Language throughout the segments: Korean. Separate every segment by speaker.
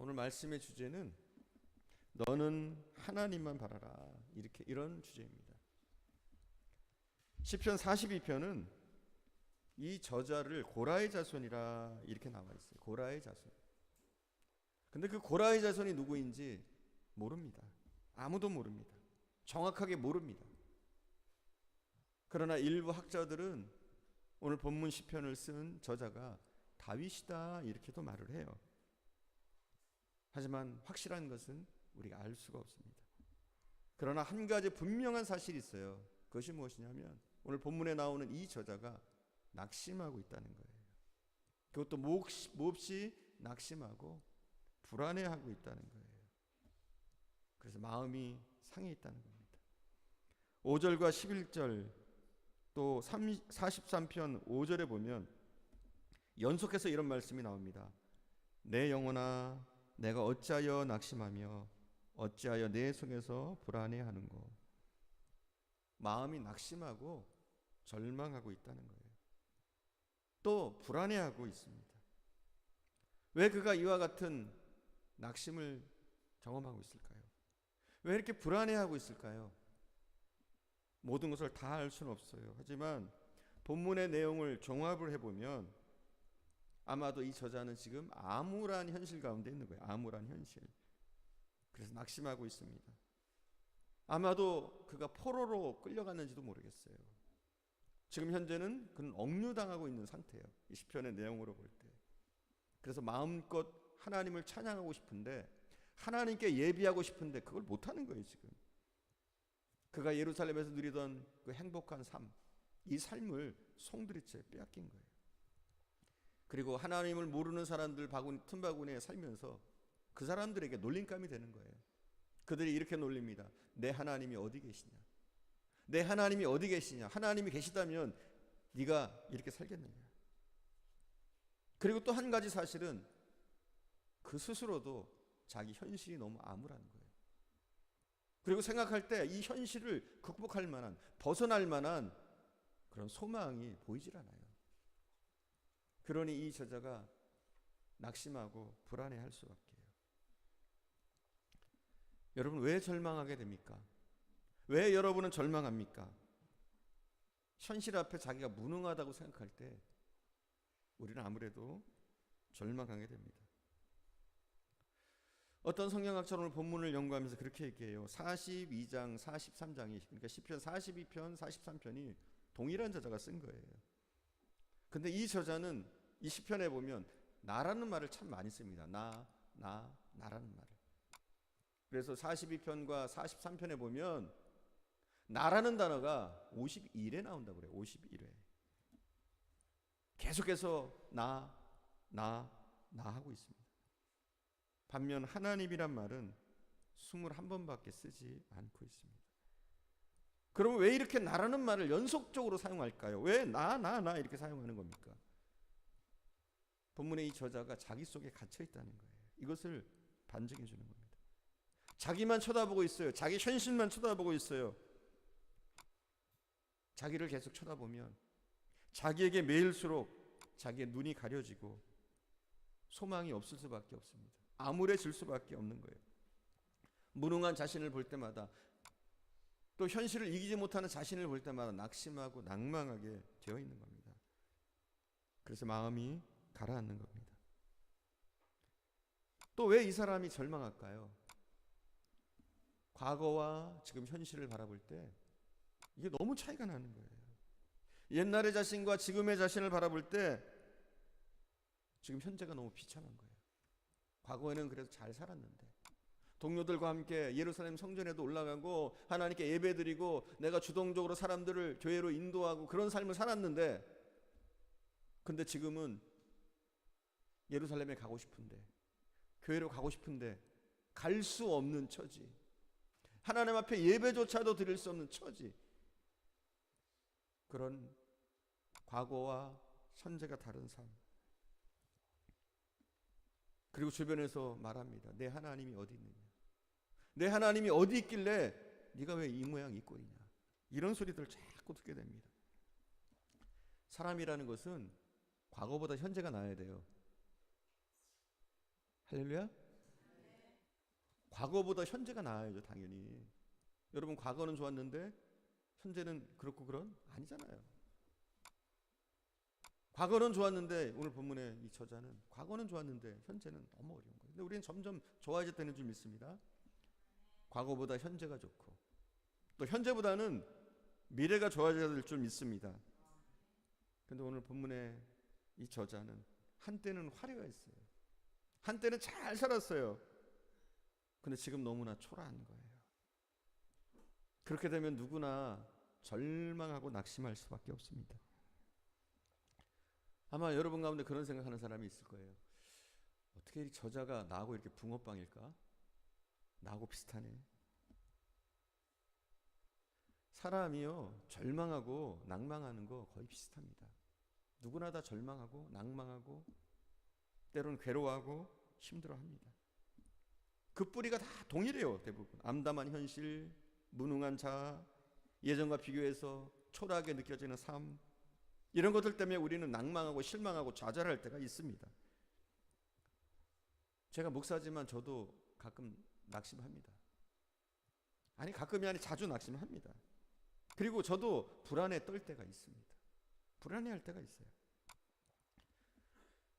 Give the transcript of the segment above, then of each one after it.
Speaker 1: 오늘 말씀의 주제는 너는 하나님만 바라라, 이런 주제입니다. 시편 42편은 이 저자를 고라의 자손이라 이렇게 나와 있어요. 고라의 자손. 근데 그 고라의 자손이 누구인지 모릅니다. 아무도 모릅니다. 정확하게 모릅니다. 그러나 일부 학자들은 오늘 본문 시편을 쓴 저자가 다윗이다 이렇게도 말을 해요. 하지만 확실한 것은 우리가 알 수가 없습니다. 그러나 한 가지 분명한 사실이 있어요. 그것이 무엇이냐면 오늘 본문에 나오는 이 저자가 낙심하고 있다는 거예요. 그것도 몹시 낙심하고 불안해하고 있다는 거예요. 그래서 마음이 상해 있다는 겁니다. 5절과 11절 또 43편 5절에 보면 연속해서 이런 말씀이 나옵니다. 내 영혼아 내가 어찌하여 낙심하며 어찌하여 내 속에서 불안해하는고. 마음이 낙심하고 절망하고 있다는 거예요. 또 불안해하고 있습니다. 왜 그가 이와 같은 낙심을 경험하고 있을까요? 왜 이렇게 불안해하고 있을까요? 모든 것을 다 알 수는 없어요. 하지만 본문의 내용을 종합을 해보면 아마도 이 저자는 지금 암울한 현실 가운데 있는 거예요. 암울한 현실. 그래서 낙심하고 있습니다. 아마도 그가 포로로 끌려갔는지도 모르겠어요. 지금 현재는 그는 억류당하고 있는 상태예요. 이 시편의 내용으로 볼 때. 그래서 마음껏 하나님을 찬양하고 싶은데 하나님께 예비하고 싶은데 그걸 못하는 거예요. 지금 그가 예루살렘에서 누리던 그 행복한 삶, 이 삶을 송두리째 빼앗긴 거예요. 그리고 하나님을 모르는 사람들 틈바구니에 살면서 그 사람들에게 놀림감이 되는 거예요. 그들이 이렇게 놀립니다. 내 하나님이 어디 계시냐? 내 하나님이 어디 계시냐? 하나님이 계시다면 네가 이렇게 살겠느냐? 그리고 또 한 가지 사실은 그 스스로도 자기 현실이 너무 암울한 거예요. 그리고 생각할 때 이 현실을 극복할 만한, 벗어날 만한 그런 소망이 보이질 않아요. 그러니 이 저자가 낙심하고 불안해할 수밖에 해요. 여러분 왜 절망하게 됩니까? 왜 여러분은 절망합니까? 현실 앞에 자기가 무능하다고 생각할 때 우리는 아무래도 절망하게 됩니다. 어떤 성경학자는 오늘 본문을 연구하면서 그렇게 얘기해요. 42장, 43장이 그러니까 시편 42편, 43편이 동일한 저자가 쓴 거예요. 근데 이 저자는 이 시편에 보면 나라는 말을 참 많이 씁니다. 나라는 말을. 그래서 42편과 43편에 보면 나라는 단어가 51회 나온다고 그래요. 51회. 계속해서 나 하고 있습니다. 반면 하나님이란 말은 21번밖에 쓰지 않고 있습니다. 그러면 왜 이렇게 나라는 말을 연속적으로 사용할까요? 왜 나 이렇게 사용하는 겁니까? 본문의 이 저자가 자기 속에 갇혀 있다는 거예요. 이것을 반증해 주는 겁니다. 자기만 쳐다보고 있어요. 자기 현실만 쳐다보고 있어요. 자기를 계속 쳐다보면 자기에게 매일수록 자기의 눈이 가려지고 소망이 없을 수밖에 없습니다. 암울해질 수밖에 없는 거예요. 무능한 자신을 볼 때마다 또 현실을 이기지 못하는 자신을 볼 때마다 낙심하고 낭망하게 되어 있는 겁니다. 그래서 마음이 가라앉는 겁니다. 또 왜 이 사람이 절망할까요? 과거와 지금 현실을 바라볼 때 이게 너무 차이가 나는 거예요. 옛날의 자신과 지금의 자신을 바라볼 때 지금 현재가 너무 비참한 거예요. 과거에는 그래도 잘 살았는데 동료들과 함께 예루살렘 성전에도 올라가고 하나님께 예배드리고 내가 주동적으로 사람들을 교회로 인도하고 그런 삶을 살았는데 근데 지금은 예루살렘에 가고 싶은데 교회로 가고 싶은데 갈 수 없는 처지, 하나님 앞에 예배조차도 드릴 수 없는 처지, 그런 과거와 현재가 다른 삶. 그리고 주변에서 말합니다. 내 하나님이 어디 있느냐? 내 하나님이 어디 있길래 네가 왜 이 모양 이 꼴이냐? 이런 소리들을 자꾸 듣게 됩니다. 사람이라는 것은 과거보다 현재가 나아야 돼요. 할렐루야? 과거보다 현재가 나아야죠, 당연히. 여러분, 과거는 좋았는데 현재는 그렇고 그런? 아니잖아요. 과거는 좋았는데, 오늘 본문의 이 저자는 과거는 좋았는데 현재는 너무 어려운 거예요. 근데 우리는 점점 좋아졌다는 줄 믿습니다. 과거보다 현재가 좋고 또 현재보다는 미래가 좋아져야 될 줄 믿습니다. 근데 오늘 본문의 이 저자는 한때는 화려했어요. 한때는 잘 살았어요. 근데 지금 너무나 초라한 거예요. 그렇게 되면 누구나 절망하고 낙심할 수밖에 없습니다. 아마 여러분 가운데 그런 생각하는 사람이 있을 거예요. 어떻게 이 저자가 나하고 이렇게 붕어빵일까? 나하고 비슷하네. 사람이요, 절망하고 낭망하는 거 거의 비슷합니다. 누구나 다 절망하고 낭망하고 때로는 괴로워하고 힘들어합니다. 그 뿌리가 다 동일해요. 대부분 암담한 현실, 무능한 자아, 예전과 비교해서 초라하게 느껴지는 삶, 이런 것들 때문에 우리는 낭망하고 실망하고 좌절할 때가 있습니다. 제가 목사지만 저도 가끔 낙심합니다. 아니, 가끔이 아니 자주 낙심합니다. 그리고 저도 불안에 떨 때가 있습니다. 불안해할 때가 있어요.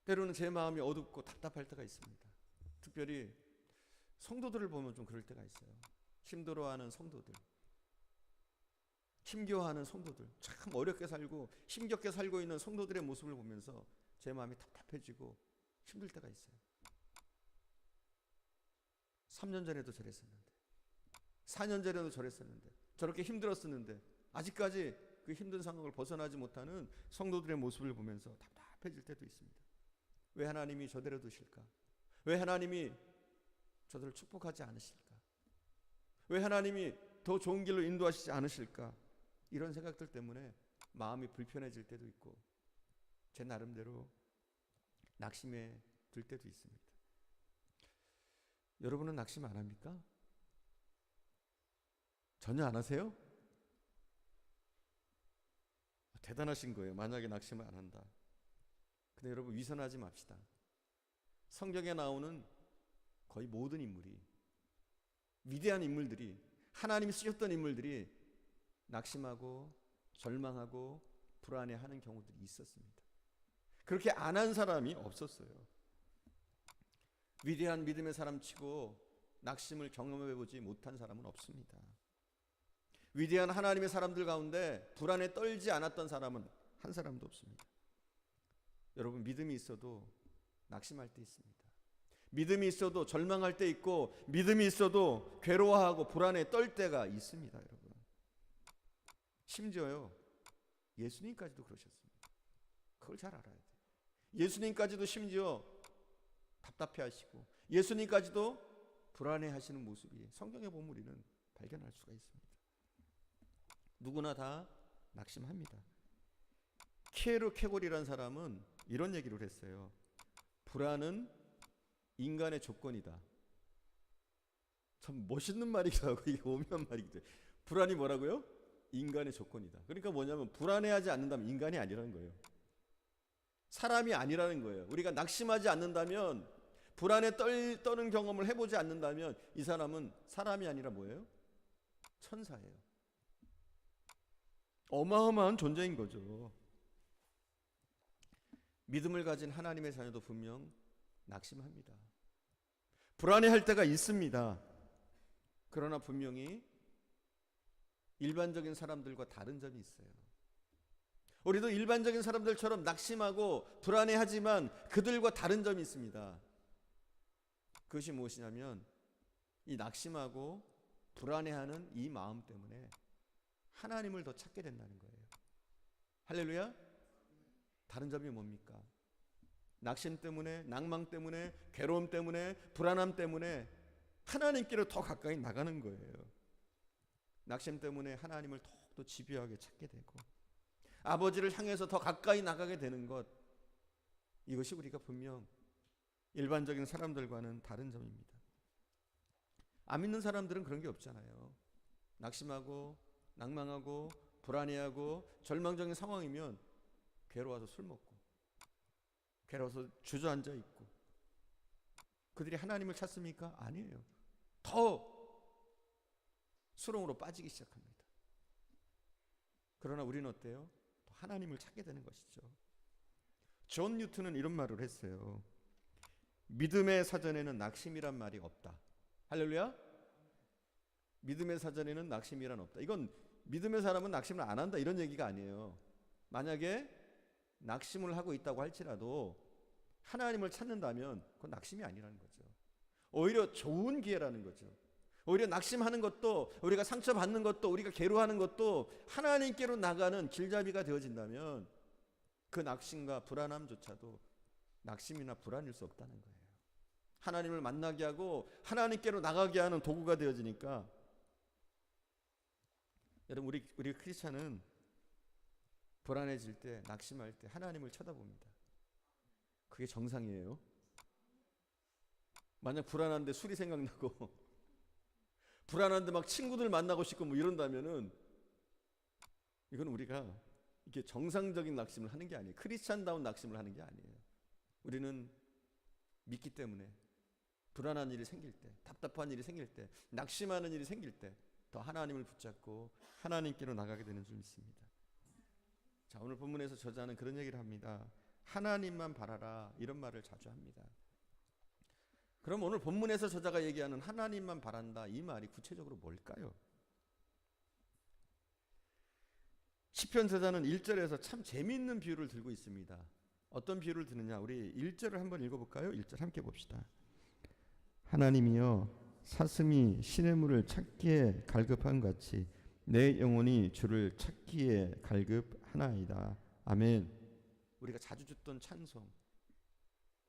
Speaker 1: 때로는 제 마음이 어둡고 답답할 때가 있습니다. 특별히 성도들을 보면 좀 그럴 때가 있어요. 힘들어하는 성도들, 힘겨워하는 성도들, 참 어렵게 살고 힘겹게 살고 있는 성도들의 모습을 보면서 제 마음이 답답해지고 힘들 때가 있어요. 3년 전에도 저랬었는데, 4년 전에도 저랬었는데, 저렇게 힘들었었는데 아직까지 그 힘든 상황을 벗어나지 못하는 성도들의 모습을 보면서 답답해질 때도 있습니다. 왜 하나님이 저대로 두실까? 왜 하나님이 저들을 축복하지 않으실까? 왜 하나님이 더 좋은 길로 인도하시지 않으실까? 이런 생각들 때문에 마음이 불편해질 때도 있고 제 나름대로 낙심에 들 때도 있습니다. 여러분은 낙심 안 합니까? 전혀 안 하세요? 대단하신 거예요. 만약에 낙심을 안 한다. 근데 여러분, 위선하지 맙시다. 성경에 나오는 거의 모든 인물이, 위대한 인물들이, 하나님이 쓰셨던 인물들이 낙심하고 절망하고 불안해하는 경우들이 있었습니다. 그렇게 안 한 사람이 없었어요. 위대한 믿음의 사람치고 낙심을 경험해보지 못한 사람은 없습니다. 위대한 하나님의 사람들 가운데 불안에 떨지 않았던 사람은 한 사람도 없습니다. 여러분, 믿음이 있어도 낙심할 때 있습니다. 믿음이 있어도 절망할 때 있고, 믿음이 있어도 괴로워하고 불안에 떨 때가 있습니다. 여러분, 심지어요, 예수님까지도 그러셨습니다. 그걸 잘 알아야 돼요. 예수님까지도 심지어 답답해 하시고 예수님까지도 불안해 하시는 모습이 성경에 보면 우리는 발견할 수가 있습니다. 누구나 다 낙심합니다. 케르 케골이라는 사람은 이런 얘기를 했어요. 불안은 인간의 조건이다. 참 멋있는 말이기도 하고 이게 오묘한 말이기도 해요. 불안이 뭐라고요? 인간의 조건이다. 그러니까 뭐냐면 불안해하지 않는다면 인간이 아니라는 거예요. 사람이 아니라는 거예요. 우리가 낙심하지 않는다면, 불안에 떠는 경험을 해보지 않는다면 이 사람은 사람이 아니라 뭐예요? 천사예요. 어마어마한 존재인 거죠. 믿음을 가진 하나님의 자녀도 분명 낙심합니다. 불안해할 때가 있습니다. 그러나 분명히 일반적인 사람들과 다른 점이 있어요. 우리도 일반적인 사람들처럼 낙심하고 불안해하지만 그들과 다른 점이 있습니다. 그것이 무엇이냐면 이 낙심하고 불안해하는 이 마음 때문에 하나님을 더 찾게 된다는 거예요. 할렐루야. 다른 점이 뭡니까? 낙심 때문에, 낭망 때문에, 괴로움 때문에, 불안함 때문에 하나님께로 더 가까이 나가는 거예요. 낙심 때문에 하나님을 더욱더 집요하게 찾게 되고 아버지를 향해서 더 가까이 나가게 되는 것, 이것이 우리가 분명 일반적인 사람들과는 다른 점입니다. 안 믿는 사람들은 그런 게 없잖아요. 낙심하고 낭망하고 불안해하고 절망적인 상황이면 괴로워서 술 먹고 괴로워서 주저앉아 있고, 그들이 하나님을 찾습니까? 아니에요. 더 수렁으로 빠지기 시작합니다. 그러나 우리는 어때요? 하나님을 찾게 되는 것이죠. 존 뉴턴은 이런 말을 했어요. 믿음의 사전에는 낙심이란 말이 없다. 할렐루야. 믿음의 사전에는 낙심이란 없다. 이건 믿음의 사람은 낙심을 안 한다 이런 얘기가 아니에요. 만약에 낙심을 하고 있다고 할지라도 하나님을 찾는다면 그건 낙심이 아니라는 거죠. 오히려 좋은 기회라는 거죠. 오히려 낙심하는 것도, 우리가 상처받는 것도, 우리가 괴로워하는 것도 하나님께로 나가는 길잡이가 되어진다면 그 낙심과 불안함조차도 낙심이나 불안일 수 없다는 거예요. 하나님을 만나게 하고 하나님께로 나가게 하는 도구가 되어지니까, 여러분, 우리 크리스찬은 불안해질 때, 낙심할 때 하나님을 쳐다봅니다. 그게 정상이에요. 만약 불안한데 술이 생각나고 불안한데 막 친구들 만나고 싶고 뭐 이런다면은 이건 우리가 이게 정상적인 낙심을 하는 게 아니에요. 크리스찬다운 낙심을 하는 게 아니에요. 우리는 믿기 때문에 불안한 일이 생길 때, 답답한 일이 생길 때, 낙심하는 일이 생길 때 더 하나님을 붙잡고 하나님께로 나가게 되는 줄 믿습니다. 자, 오늘 본문에서 저자는 그런 얘기를 합니다. 하나님만 바라라, 이런 말을 자주 합니다. 그럼 오늘 본문에서 저자가 얘기하는 하나님만 바란다, 이 말이 구체적으로 뭘까요? 시편 저자는 1절에서 참 재미있는 비유를 들고 있습니다. 어떤 비유를 드느냐, 우리 1절을 한번 읽어볼까요? 1절 함께 봅시다. 하나님이여, 사슴이 시냇물을 찾기에 갈급한 같이 내 영혼이 주를 찾기에 갈급하나이다. 아멘. 우리가 자주 듣던 찬송,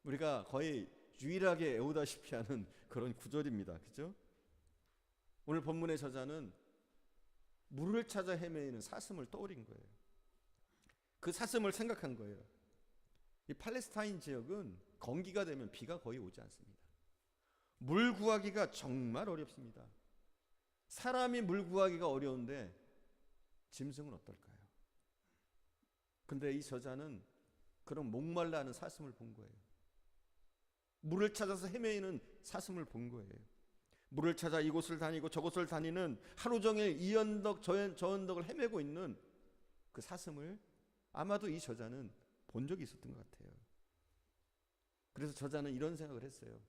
Speaker 1: 우리가 거의 유일하게 애우다시피 하는 그런 구절입니다. 그죠? 오늘 본문의 저자는 물을 찾아 헤매이는 사슴을 떠올린 거예요. 그 사슴을 생각한 거예요. 이 팔레스타인 지역은 건기가 되면 비가 거의 오지 않습니다. 물 구하기가 정말 어렵습니다. 사람이 물 구하기가 어려운데 짐승은 어떨까요? 근데 이 저자는 그런 목말라 하는 사슴을 본 거예요. 물을 찾아서 헤매이는 사슴을 본 거예요. 물을 찾아 이곳을 다니고 저곳을 다니는, 하루 종일 이 언덕 저 언덕을 헤매고 있는 그 사슴을 아마도 이 저자는 본 적이 있었던 것 같아요. 그래서 저자는 이런 생각을 했어요.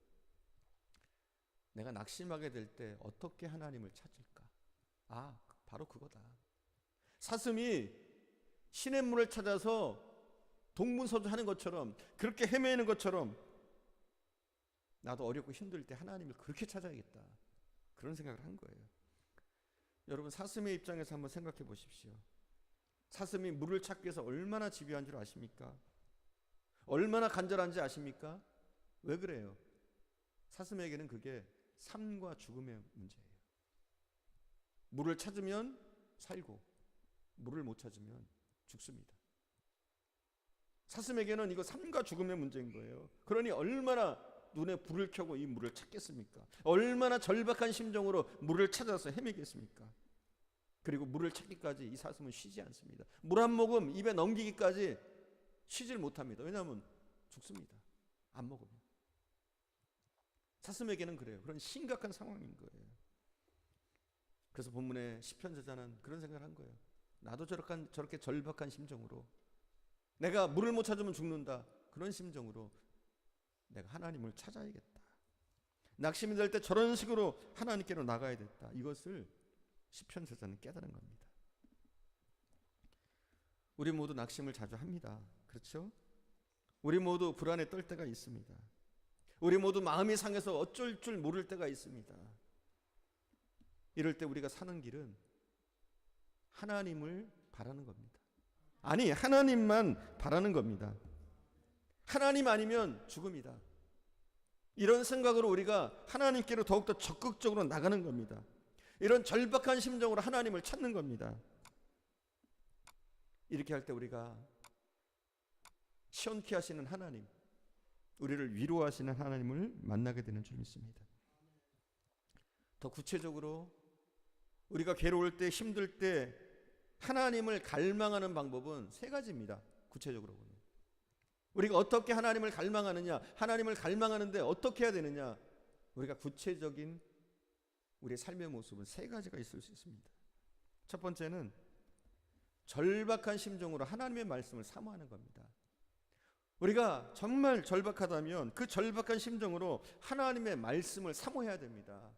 Speaker 1: 내가 낙심하게 될 때 어떻게 하나님을 찾을까? 아, 바로 그거다. 사슴이 시냇물을 찾아서 동문서주하는 것처럼, 그렇게 헤매는 것처럼 나도 어렵고 힘들 때 하나님을 그렇게 찾아야겠다, 그런 생각을 한 거예요. 여러분, 사슴의 입장에서 한번 생각해 보십시오. 사슴이 물을 찾기 위해서 얼마나 집요한 줄 아십니까? 얼마나 간절한지 아십니까? 왜 그래요? 사슴에게는 그게 삶과 죽음의 문제예요. 물을 찾으면 살고, 물을 못 찾으면 죽습니다. 사슴에게는 이거 삶과 죽음의 문제인 거예요. 그러니 얼마나 눈에 불을 켜고 이 물을 찾겠습니까? 얼마나 절박한 심정으로 물을 찾아서 헤매겠습니까? 그리고 물을 찾기까지 이 사슴은 쉬지 않습니다. 물 한 모금 입에 넘기기까지 쉬질 못합니다. 왜냐하면 죽습니다. 안 먹으면. 사슴에게는 그래요. 그런 심각한 상황인 거예요. 그래서 본문의 시편 저자는 그런 생각을 한 거예요. 나도 저렇게 절박한 심정으로, 내가 물을 못 찾으면 죽는다, 그런 심정으로 내가 하나님을 찾아야겠다. 낙심이 될 때 저런 식으로 하나님께로 나가야 됐다. 이것을 시편 저자는 깨달은 겁니다. 우리 모두 낙심을 자주 합니다. 그렇죠? 우리 모두 불안에 떨 때가 있습니다. 우리 모두 마음이 상해서 어쩔 줄 모를 때가 있습니다. 이럴 때 우리가 사는 길은 하나님을 바라는 겁니다. 아니, 하나님만 바라는 겁니다. 하나님 아니면 죽음이다. 이런 생각으로 우리가 하나님께로 더욱더 적극적으로 나가는 겁니다. 이런 절박한 심정으로 하나님을 찾는 겁니다. 이렇게 할 때 우리가 시원케 하시는 하나님, 우리를 위로하시는 하나님을 만나게 되는 줄 믿습니다. 더 구체적으로 우리가 괴로울 때, 힘들 때 하나님을 갈망하는 방법은 세 가지입니다. 구체적으로는 우리가 어떻게 하나님을 갈망하느냐, 하나님을 갈망하는데 어떻게 해야 되느냐, 우리가 구체적인 우리의 삶의 모습은 세 가지가 있을 수 있습니다. 첫 번째는 절박한 심정으로 하나님의 말씀을 사모하는 겁니다. 우리가 정말 절박하다면 그 절박한 심정으로 하나님의 말씀을 사모해야 됩니다.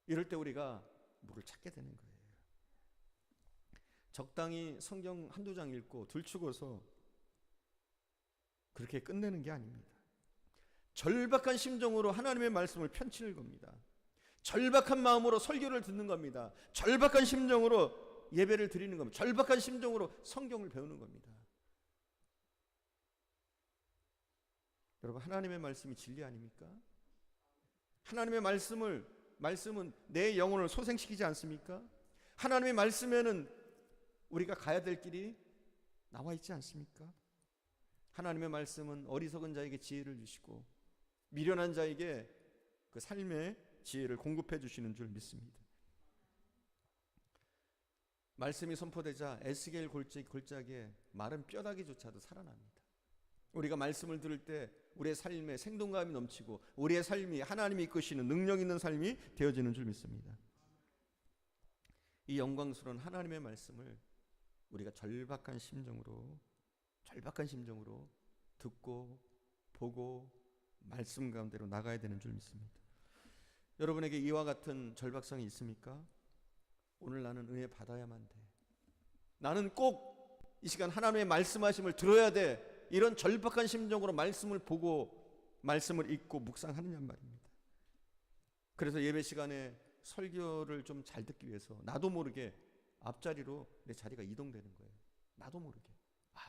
Speaker 1: 이럴 때 우리가 뭐를 찾게 되는 거예요. 적당히 성경 한두 장 읽고 들추고서 그렇게 끝내는 게 아닙니다. 절박한 심정으로 하나님의 말씀을 펼치는 겁니다. 절박한 마음으로 설교를 듣는 겁니다. 절박한 심정으로 예배를 드리는 겁니다. 절박한 심정으로 성경을 배우는 겁니다. 여러분, 하나님의 말씀이 진리 아닙니까? 하나님의 말씀은 내 영혼을 소생시키지 않습니까? 하나님의 말씀에는 우리가 가야 될 길이 나와 있지 않습니까? 하나님의 말씀은 어리석은 자에게 지혜를 주시고 미련한 자에게 그 삶의 지혜를 공급해 주시는 줄 믿습니다. 말씀이 선포되자 에스겔 골짜기에 마른 뼈다귀조차도 살아납니다. 우리가 말씀을 들을 때 우리의 삶에 생동감이 넘치고 우리의 삶이 하나님이 이끄시는 능력 있는 삶이 되어지는 줄 믿습니다. 이 영광스러운 하나님의 말씀을 우리가 절박한 심정으로 듣고 보고 말씀 가운데로 나가야 되는 줄 믿습니다. 여러분에게 이와 같은 절박성이 있습니까? 오늘 나는 은혜 받아야만 돼. 나는 꼭 이 시간 하나님의 말씀하심을 들어야 돼. 이런 절박한 심정으로 말씀을 보고 말씀을 읽고 묵상하느냐 말입니다. 그래서 예배 시간에 설교를 좀 잘 듣기 위해서 나도 모르게 앞자리로 내 자리가 이동되는 거예요. 나도 모르게.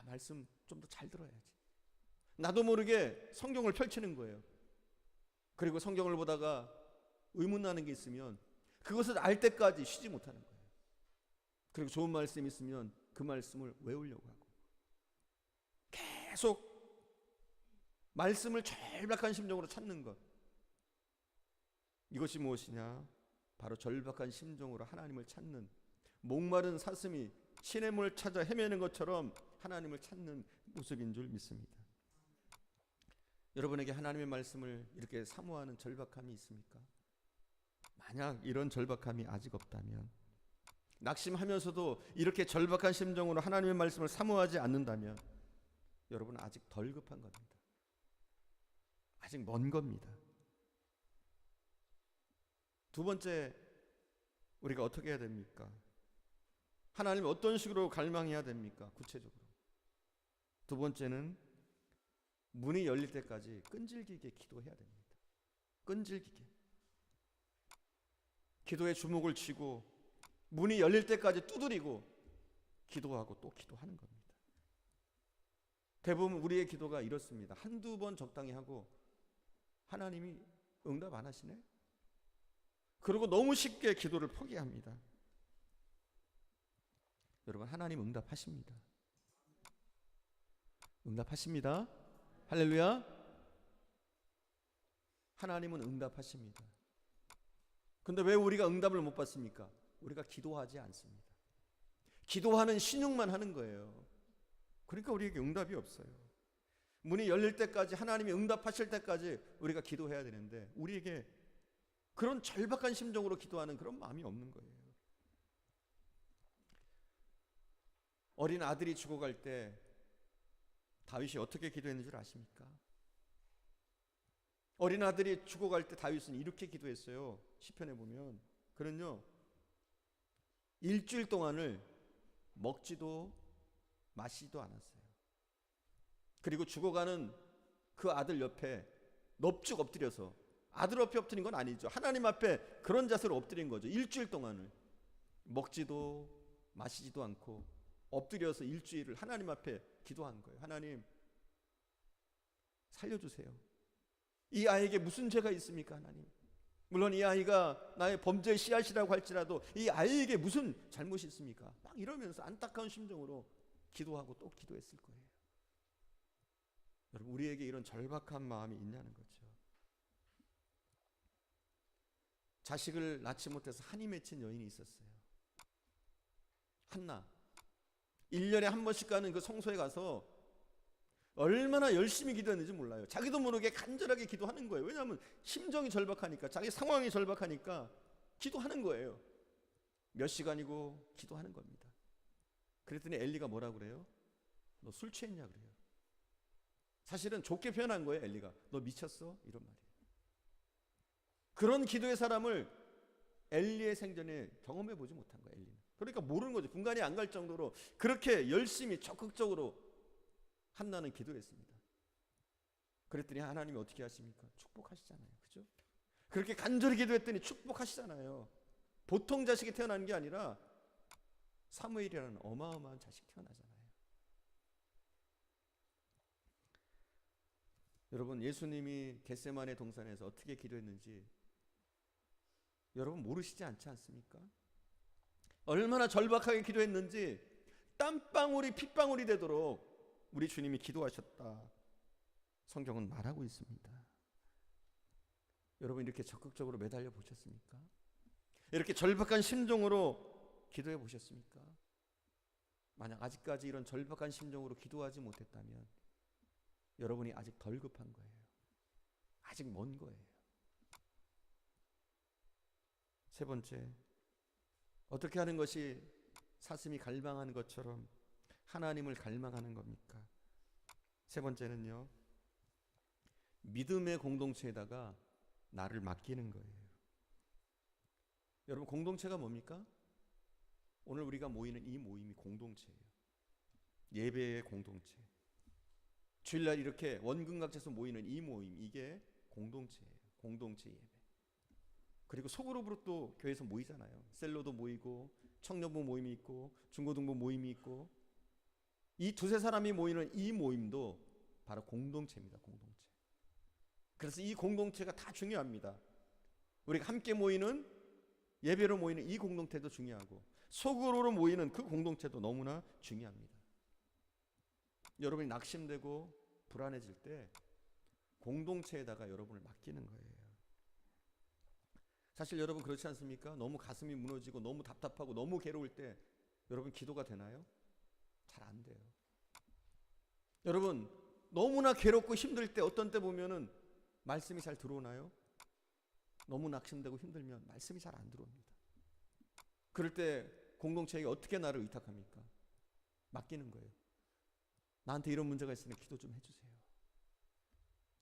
Speaker 1: 말씀 좀 더 잘 들어야지. 나도 모르게 성경을 펼치는 거예요. 그리고 성경을 보다가 의문나는 게 있으면 그것을 알 때까지 쉬지 못하는 거예요. 그리고 좋은 말씀이 있으면 그 말씀을 외우려고 하고 계속 말씀을 절박한 심정으로 찾는 것. 이것이 무엇이냐? 바로 절박한 심정으로 하나님을 찾는, 목마른 사슴이 시냇물을 찾아 헤매는 것처럼 하나님을 찾는 모습인 줄 믿습니다. 여러분에게 하나님의 말씀을 이렇게 사모하는 절박함이 있습니까? 만약 이런 절박함이 아직 없다면, 낙심하면서도 이렇게 절박한 심정으로 하나님의 말씀을 사모하지 않는다면 여러분은 아직 덜 급한 겁니다. 아직 먼 겁니다. 두 번째, 우리가 어떻게 해야 됩니까? 하나님 어떤 식으로 갈망해야 됩니까? 구체적으로. 두 번째는 문이 열릴 때까지 끈질기게 기도해야 됩니다. 끈질기게. 기도에 주목을 치고 문이 열릴 때까지 두드리고 기도하고 또 기도하는 겁니다. 대부분 우리의 기도가 이렇습니다. 한두 번 적당히 하고 하나님이 응답 안 하시네? 그리고 너무 쉽게 기도를 포기합니다. 여러분, 하나님 응답하십니다. 응답하십니다. 할렐루야. 하나님은 응답하십니다. 근데 왜 우리가 응답을 못 받습니까? 우리가 기도하지 않습니다. 기도하는 신용만 하는 거예요. 그러니까 우리에게 응답이 없어요. 문이 열릴 때까지, 하나님이 응답하실 때까지 우리가 기도해야 되는데 우리에게 그런 절박한 심정으로 기도하는 그런 마음이 없는 거예요. 어린 아들이 죽어갈 때 다윗이 어떻게 기도했는 줄 아십니까? 어린 아들이 죽어갈 때 다윗은 이렇게 기도했어요. 시편에 보면 그는요, 일주일 동안을 먹지도 마시지도 않았어요. 그리고 죽어가는 그 아들 옆에 넙죽 엎드려서, 아들 옆에 엎드린 건 아니죠. 하나님 앞에 그런 자세로 엎드린 거죠. 일주일 동안을 먹지도 마시지도 않고 엎드려서 일주일을 하나님 앞에 기도한 거예요. 하나님, 살려주세요. 이 아이에게 무슨 죄가 있습니까, 하나님? 물론 이 아이가 나의 범죄의 씨앗이라고 할지라도 이 아이에게 무슨 잘못이 있습니까? 막 이러면서 안타까운 심정으로 기도하고 또 기도했을 거예요. 여러분, 우리에게 이런 절박한 마음이 있냐는 거죠. 자식을 낳지 못해서 한이 맺힌 여인이 있었어요. 한나. 1년에 한 번씩 가는 그 성소에 가서 얼마나 열심히 기도했는지 몰라요. 자기도 모르게 간절하게 기도하는 거예요. 왜냐하면 심정이 절박하니까, 자기 상황이 절박하니까 기도하는 거예요. 몇 시간이고 기도하는 겁니다. 그랬더니 엘리가 뭐라 그래요? 너 술 취했냐 그래요. 사실은 좋게 표현한 거예요. 엘리가 너 미쳤어? 이런 말이에요. 그런 기도의 사람을 엘리의 생전에 경험해 보지 못한 거예요. 엘리는. 그러니까 모르는 거죠. 분간이 안 갈 정도로 그렇게 열심히 적극적으로 한나는 기도했습니다. 그랬더니 하나님이 어떻게 하십니까? 축복하시잖아요. 그죠? 그렇게 간절히 기도했더니 축복하시잖아요. 보통 자식이 태어나는 게 아니라 사무엘이라는 어마어마한 자식이 태어나잖아요. 여러분, 예수님이 겟세마네 동산에서 어떻게 기도했는지 여러분 모르시지 않지 않습니까? 얼마나 절박하게 기도했는지 땀방울이 핏방울이 되도록 우리 주님이 기도하셨다. 성경은 말하고 있습니다. 여러분, 이렇게 적극적으로 매달려 보셨습니까? 이렇게 절박한 심정으로 기도해 보셨습니까? 만약 아직까지 이런 절박한 심정으로 기도하지 못했다면 여러분이 아직 덜 급한 거예요. 아직 먼 거예요. 세 번째, 어떻게 하는 것이 사슴이 갈망하는 것처럼 하나님을 갈망하는 겁니까? 세 번째는요, 믿음의 공동체에다가 나를 맡기는 거예요. 여러분, 공동체가 뭡니까? 오늘 우리가 모이는 이 모임이 공동체예요. 예배의 공동체. 주일날 이렇게 원근각지에서 모이는 이 모임, 이게 공동체예요. 공동체 예배. 그리고 소그룹으로 또 교회에서 모이잖아요. 셀로도 모이고 청년부 모임이 있고 중고등부 모임이 있고, 이 두세 사람이 모이는 이 모임도 바로 공동체입니다. 공동체. 그래서 이 공동체가 다 중요합니다. 우리가 함께 모이는, 예배로 모이는 이 공동체도 중요하고 소그룹으로 모이는 그 공동체도 너무나 중요합니다. 여러분이 낙심되고 불안해질 때 공동체에다가 여러분을 맡기는 거예요. 사실 여러분 그렇지 않습니까? 너무 가슴이 무너지고 너무 답답하고 너무 괴로울 때 여러분 기도가 되나요? 잘 안 돼요. 여러분 너무나 괴롭고 힘들 때 어떤 때 보면은 말씀이 잘 들어오나요? 너무 낙심되고 힘들면 말씀이 잘 안 들어옵니다. 그럴 때 공동체에게 어떻게 나를 의탁합니까? 맡기는 거예요. 나한테 이런 문제가 있으니 기도 좀 해주세요.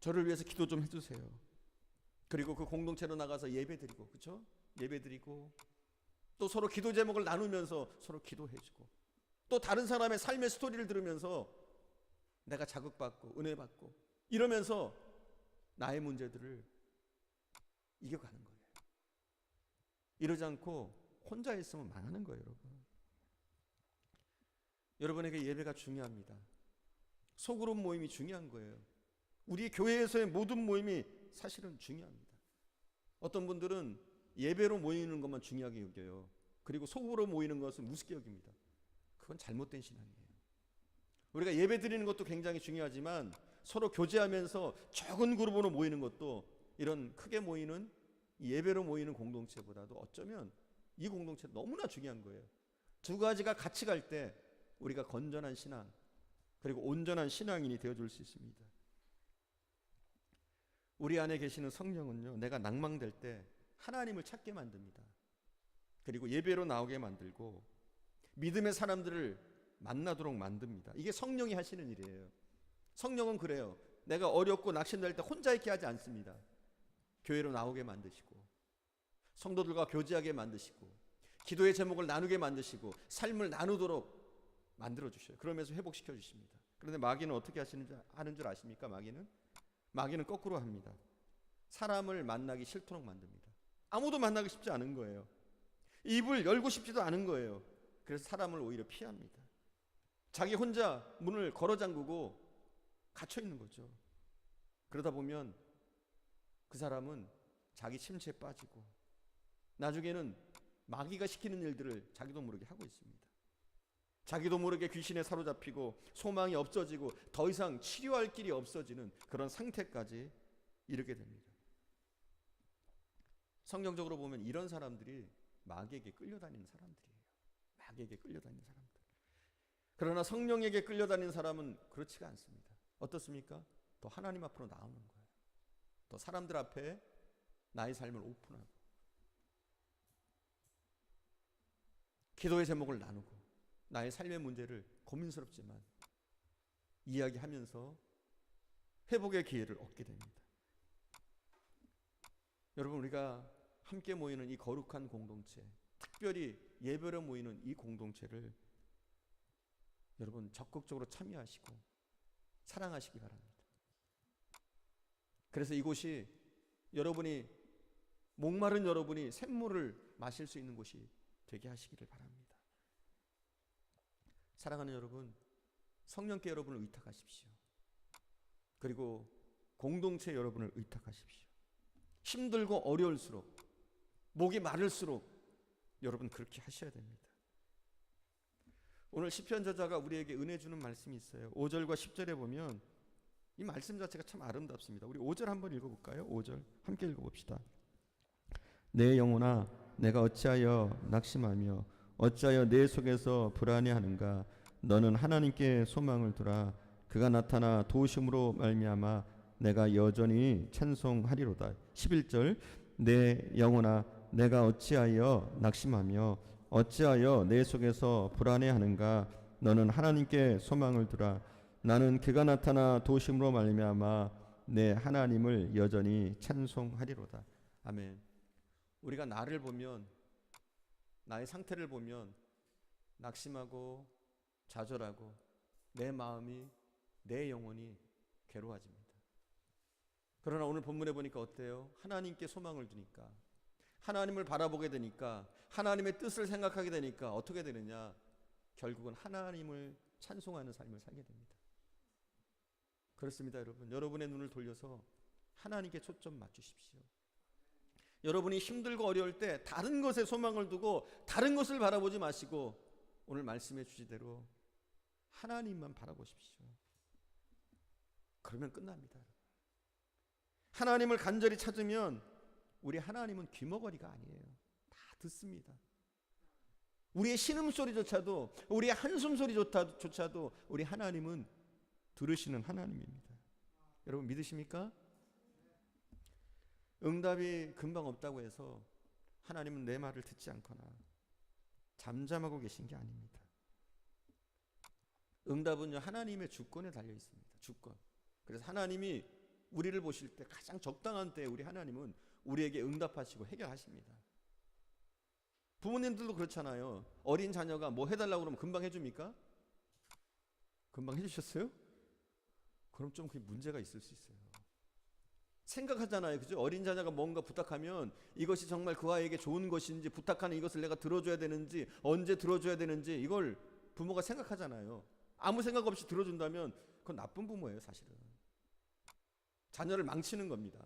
Speaker 1: 저를 위해서 기도 좀 해주세요. 그리고 그 공동체로 나가서 예배드리고, 그렇죠? 예배드리고 또 서로 기도 제목을 나누면서 서로 기도해주고, 또 다른 사람의 삶의 스토리를 들으면서 내가 자극받고 은혜 받고 이러면서 나의 문제들을 이겨가는 거예요. 이러지 않고 혼자 있으면 망하는 거예요. 여러분에게 예배가 중요합니다. 소그룹 모임이 중요한 거예요. 우리 교회에서의 모든 모임이 사실은 중요합니다. 어떤 분들은 예배로 모이는 것만 중요하게 여겨요. 그리고 소그룹으로 모이는 것은 우습게 여깁니다. 그건 잘못된 신앙이에요. 우리가 예배 드리는 것도 굉장히 중요하지만 서로 교제하면서 적은 그룹으로 모이는 것도, 이런 크게 모이는 예배로 모이는 공동체보다도 어쩌면 이 공동체 너무나 중요한 거예요. 두 가지가 같이 갈 때 우리가 건전한 신앙, 그리고 온전한 신앙인이 되어줄 수 있습니다. 우리 안에 계시는 성령은요, 내가 낭망될 때 하나님을 찾게 만듭니다. 그리고 예배로 나오게 만들고 믿음의 사람들을 만나도록 만듭니다. 이게 성령이 하시는 일이에요. 성령은 그래요. 내가 어렵고 낙심될 때 혼자 있게 하지 않습니다. 교회로 나오게 만드시고 성도들과 교제하게 만드시고 기도의 제목을 나누게 만드시고 삶을 나누도록 만들어주셔요. 그러면서 회복시켜 주십니다. 그런데 마귀는 어떻게 하는 줄 아십니까? 마귀는 거꾸로 합니다. 사람을 만나기 싫도록 만듭니다. 아무도 만나기 쉽지 않은 거예요. 입을 열고 싶지도 않은 거예요. 그래서 사람을 오히려 피합니다. 자기 혼자 문을 걸어 잠그고 갇혀 있는 거죠. 그러다 보면 그 사람은 자기 침체에 빠지고 나중에는 마귀가 시키는 일들을 자기도 모르게 하고 있습니다. 자기도 모르게 귀신에 사로잡히고 소망이 없어지고 더 이상 치료할 길이 없어지는 그런 상태까지 이르게 됩니다. 성경적으로 보면 이런 사람들이 마귀에게 끌려다니는 사람들이에요. 마귀에게 끌려다니는 사람들. 그러나 성령에게 끌려다니는 사람은 그렇지가 않습니다. 어떻습니까? 더 하나님 앞으로 나오는 거예요. 더 사람들 앞에 나의 삶을 오픈하고 기도의 제목을 나누고 나의 삶의 문제를 고민스럽지만 이야기하면서 회복의 기회를 얻게 됩니다. 여러분, 우리가 함께 모이는 이 거룩한 공동체, 특별히 예배로 모이는 이 공동체를 여러분 적극적으로 참여하시고 사랑하시기 바랍니다. 그래서 이곳이 여러분이 목마른 여러분이 샘물을 마실 수 있는 곳이 되게 하시기를 바랍니다. 사랑하는 여러분, 성령께 여러분을 의탁하십시오. 그리고 공동체 여러분을 의탁하십시오. 힘들고 어려울수록, 목이 마를수록 여러분 그렇게 하셔야 됩니다. 오늘 시편 저자가 우리에게 은혜 주는 말씀이 있어요. 5절과 10절에 보면 이 말씀 자체가 참 아름답습니다. 우리 5절 한번 읽어볼까요? 5절 함께 읽어봅시다. 내 영혼아, 내가 어찌하여 낙심하며 어찌하여 내 속에서 불안해하는가? 너는 하나님께 소망을 두라. 그가 나타나 도우심으로 말미암아 내가 여전히 찬송하리로다. 11절 내 영혼아, 내가 어찌하여 낙심하며 어찌하여 내 속에서 불안해하는가? 너는 하나님께 소망을 두라. 나는 그가 나타나 도우심으로 말미암아 내 하나님을 여전히 찬송하리로다. 아멘. 우리가 나를 보면, 나의 상태를 보면 낙심하고 좌절하고 내 마음이, 내 영혼이 괴로워집니다. 그러나 오늘 본문에 보니까 어때요? 하나님께 소망을 두니까, 하나님을 바라보게 되니까, 하나님의 뜻을 생각하게 되니까 어떻게 되느냐? 결국은 하나님을 찬송하는 삶을 살게 됩니다. 그렇습니다, 여러분. 여러분의 눈을 돌려서 하나님께 초점 맞추십시오. 여러분이 힘들고 어려울 때 다른 것에 소망을 두고 다른 것을 바라보지 마시고 오늘 말씀해 주시대로 하나님만 바라보십시오. 그러면 끝납니다. 하나님을 간절히 찾으면 우리 하나님은 귀머거리가 아니에요. 다 듣습니다. 우리의 신음소리조차도, 우리의 한숨소리조차도 우리 하나님은 들으시는 하나님입니다. 여러분 믿으십니까? 응답이 금방 없다고 해서 하나님은 내 말을 듣지 않거나 잠잠하고 계신 게 아닙니다. 응답은요, 하나님의 주권에 달려 있습니다. 주권. 그래서 하나님이 우리를 보실 때 가장 적당한 때에 우리 하나님은 우리에게 응답하시고 해결하십니다. 부모님들도 그렇잖아요. 어린 자녀가 뭐 해달라고 그러면 금방 해줍니까? 금방 해주셨어요? 그럼 좀 그게 문제가 있을 수 있어요. 생각하잖아요. 그죠? 어린 자녀가 뭔가 부탁하면 이것이 정말 그 아이에게 좋은 것인지, 부탁하는 이것을 내가 들어줘야 되는지, 언제 들어줘야 되는지, 이걸 부모가 생각하잖아요. 아무 생각 없이 들어준다면 그건 나쁜 부모예요, 사실은. 자녀를 망치는 겁니다.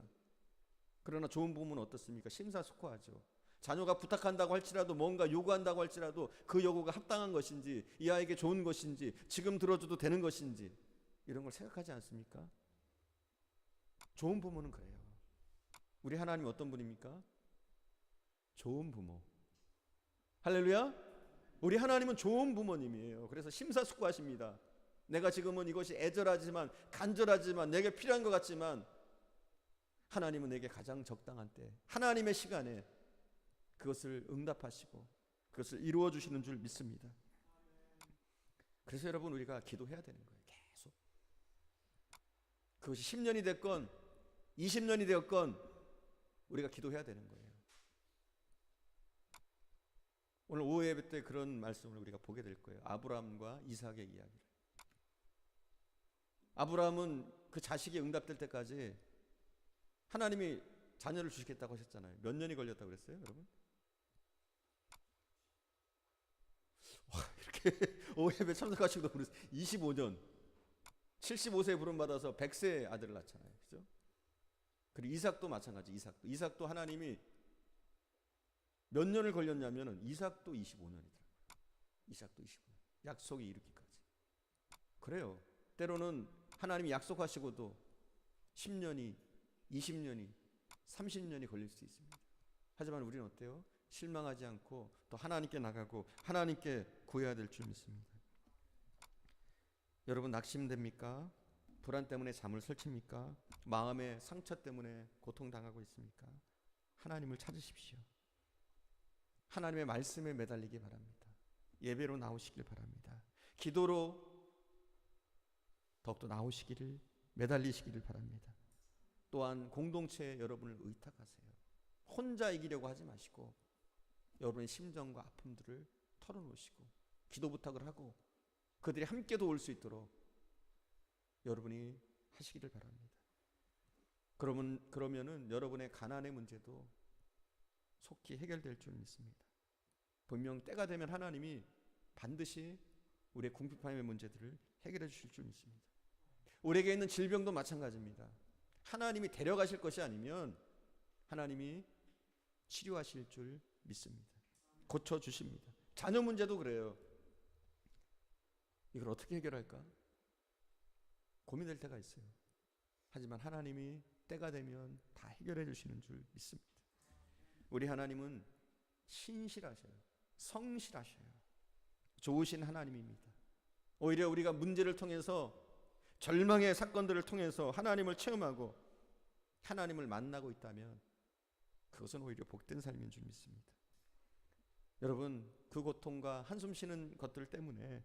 Speaker 1: 그러나 좋은 부모는 어떻습니까? 심사숙고하죠. 자녀가 부탁한다고 할지라도, 뭔가 요구한다고 할지라도 그 요구가 합당한 것인지, 이 아이에게 좋은 것인지, 지금 들어줘도 되는 것인지, 이런 걸 생각하지 않습니까? 좋은 부모는 그래요. 우리 하나님 어떤 분입니까? 좋은 부모. 할렐루야. 우리 하나님은 좋은 부모님이에요. 그래서 심사숙고하십니다. 내가 지금은 이것이 애절하지만, 간절하지만, 내게 필요한 것 같지만 하나님은 내게 가장 적당한 때, 하나님의 시간에 그것을 응답하시고 그것을 이루어 주시는 줄 믿습니다. 그래서 여러분, 우리가 기도해야 되는 거예요. 계속. 그것이 10년이 됐건 20년이 되었건 우리가 기도해야 되는 거예요. 오늘 오후 예배 때 그런 말씀을 우리가 보게 될 거예요. 아브라함과 이삭의 이야기를. 아브라함은 그 자식이 응답될 때까지 하나님이 자녀를 주시겠다고 하셨잖아요. 몇 년이 걸렸다고 그랬어요, 여러분? 와, 이렇게 오후 예배 참석하시고도 그랬어요. 25년. 75세에 부름받아서 100세의 아들을 낳잖아요. 그죠? 그리고 이삭도 마찬가지. 이삭도 하나님이 몇 년을 걸렸냐면은 이삭도 25년이더라고요. 이삭도 25년. 약속이 이루기까지. 그래요. 때로는 하나님이 약속하시고도 10년이, 20년이, 30년이 걸릴 수 있습니다. 하지만 우리는 어때요? 실망하지 않고 또 하나님께 나가고 하나님께 구해야 될 줄 믿습니다. 여러분 낙심됩니까? 불안 때문에 잠을 설칩니까? 마음의 상처 때문에 고통당하고 있습니까? 하나님을 찾으십시오. 하나님의 말씀에 매달리기 바랍니다. 예배로 나오시길 바랍니다. 기도로 더욱더 나오시기를, 매달리시기를 바랍니다. 또한 공동체에 여러분을 의탁하세요. 혼자 이기려고 하지 마시고 여러분의 심정과 아픔들을 털어놓으시고 기도 부탁을 하고 그들이 함께 도울 수 있도록 여러분이 하시기를 바랍니다. 그러면은 여러분의 가난의 문제도 속히 해결될 줄 믿습니다. 분명 때가 되면 하나님이 반드시 우리의 궁핍함의 문제들을 해결해 주실 줄 믿습니다. 우리에게 있는 질병도 마찬가지입니다. 하나님이 데려가실 것이 아니면 하나님이 치료하실 줄 믿습니다. 고쳐주십니다. 자녀 문제도 그래요. 이걸 어떻게 해결할까? 고민될 때가 있어요. 하지만 하나님이 때가 되면 다 해결해 주시는 줄 믿습니다. 우리 하나님은 신실하셔요. 성실하셔요. 좋으신 하나님입니다. 오히려 우리가 문제를 통해서, 절망의 사건들을 통해서 하나님을 체험하고 하나님을 만나고 있다면 그것은 오히려 복된 삶인 줄 믿습니다. 여러분, 그 고통과 한숨 쉬는 것들 때문에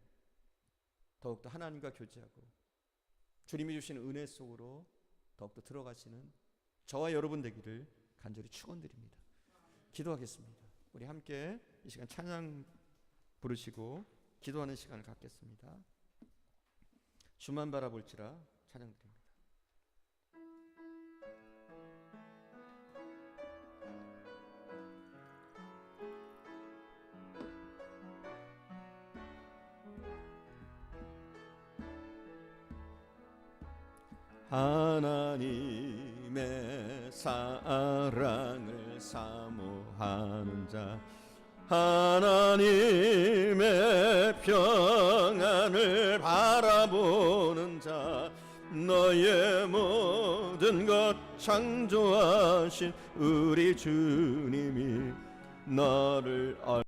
Speaker 1: 더욱더 하나님과 교제하고 주님이 주시는 은혜 속으로 더욱더 들어가시는 저와 여러분 되기를 간절히 축원드립니다. 기도하겠습니다. 우리 함께 이 시간 찬양 부르시고 기도하는 시간을 갖겠습니다. 주만 바라볼지라 찬양드립니다. 하나님의 사랑을 사모하는 자, 하나님의 평안을 바라보는 자, 너의 모든 것 창조하신 우리 주님이 너를